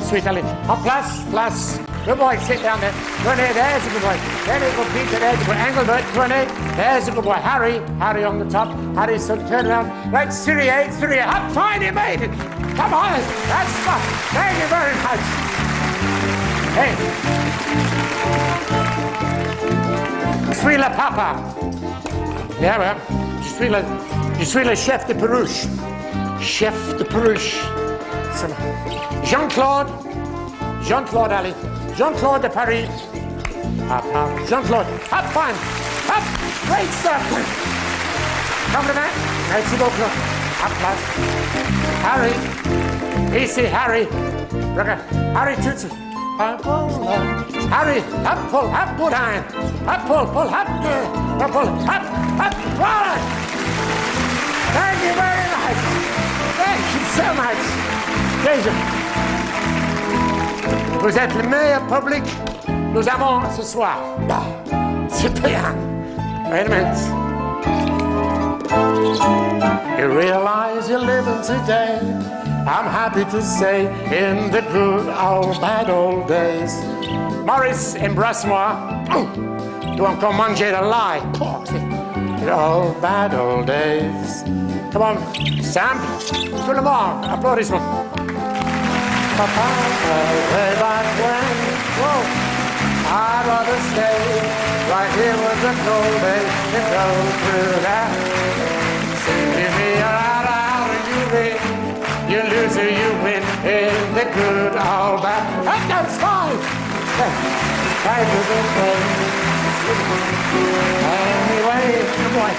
Sweet Ali. Oh, plus. Good boy, sit down there. Renee, there's a good boy. Very good Peter, there's a good Engelbert. Renee, there's a good boy. Harry on the top. Harry, so turn around. Right, Syria. Up, fine, you made it. Come on, that's fun. Thank you very much. Hey. Suis le papa. Yeah, well, je suis le chef de Peruche. Chef de Peruche. Jean-Claude Ali. Jean-Claude de Paris. Up. Jean-Claude. Up, fine. Up. Great stuff. Compliment. Merci beaucoup. Up, plus. Harry. Easy, Harry. Harry Tutsi. Harry. Up, pull. Up, good hand. Up, pull. Up, pull. Up. Voilà. Thank you very much. Thank you so much. Déjà. Vous êtes le meilleur public nous avons ce soir. C'est bien. Wait a minute. You realize you're living today. I'm happy to say in the good old bad old days. Maurice, embrasse-moi. Tu as encore mangé de l'ail. The old bad old days. Come on, Sam. Tout le monde, applaudissements. Papa, way back when, whoa, I'd rather stay right here with the cold days and go through that. See me out and you win, you lose or you win in the good old bad. That's fine. Thank you, good friend. Anyway, good boy.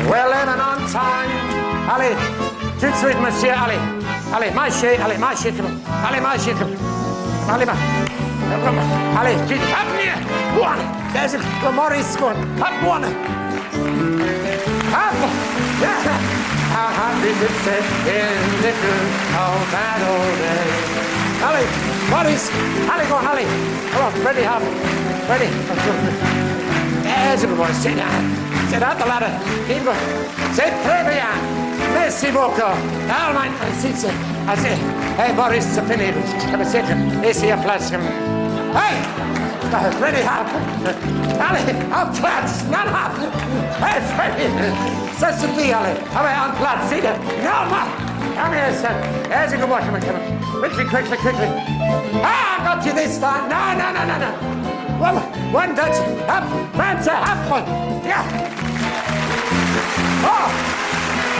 We're living on time. Allez, tout de suite, monsieur, allez. Allez, marchez, come on. Allez, marchez, come on. Allez, allez, tu up here. One. There's a Maurice going. Up one. Up. How happy to sit in the good old bad old days. Allez, Maurice. Allez, go on, allez. Come on, ready, up. Ready. There's a good boy. Sit down. Sit up the ladder. Keep going. C'est très bien. Merci beaucoup. Allemagne, c'est. Hey, Boris, c'est fini. Ici, à place. Hey! Ready, hop. Allez, en place. Non, hop. Hey, Freddy. Ça suffit, allez. Allez, en place. See that? No, ma. Come here, son. There's a good boy. Come on. Quickly. Ah, I got you this time. No. One touch. Up. Fancy. Up one. Yeah. Oh.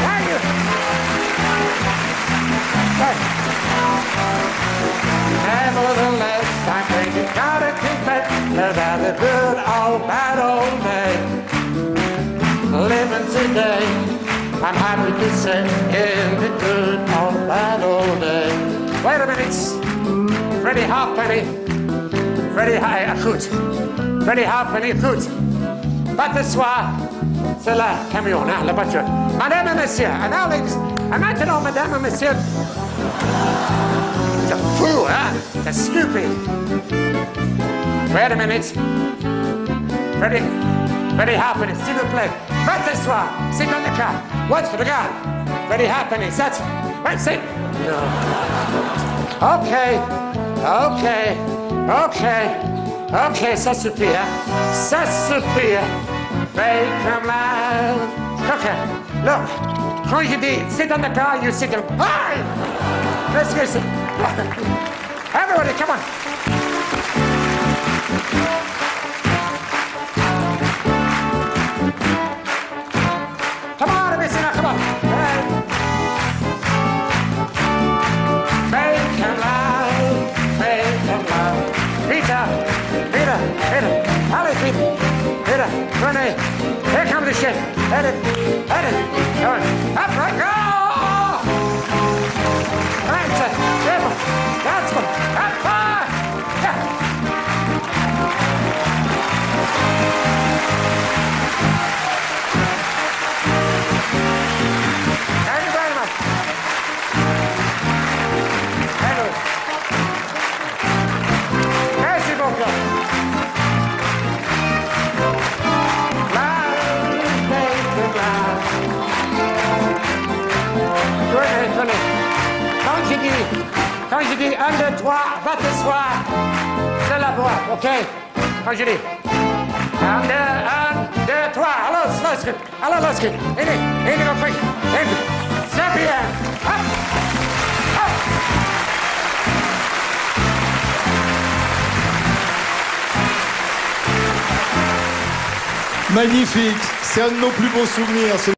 Thank you. Hey. Nevertheless, I think you gotta keep it about the good old bad old day. Living today, I'm happy to say in the good old bad old day. Wait a minute. Freddie Halfpenny. Freddie Halfpenny, écoute. Pas ce soir. C'est la camion, hein, la voiture. Madame et monsieur, et maintenant, madame et monsieur. C'est fou, hein? C'est stupid. Wait a minute. Freddie Halfpenny, s'il vous plaît. Pas ce soir. Sit on the car. Watch the car. Freddie Halfpenny, that's. Right, sit. No. Okay, ça suffit, hein? Ça suffit. Make them laugh. Look. Quand je dis, sit on the car, you sit on. Hi! Let's go sit. Everybody, come on. Come on, Messina, come on. Hey. Make them laugh. Peter. Allez, Peter, Renee, here comes the ship. Head it. Come on. Up, right, go! That's one. Up, fire! Yeah. Thank you very much. Hello. Merci beaucoup. Quand je dis 1, 2, 3, va t'asseoir. C'est la boîte, OK? Quand je dis 1, 2, 3. Allô, Slowski. Allô, Slowski. In, go quick. In. Step here. Up. Up. Magnifique. C'est un de nos plus beaux souvenirs, ce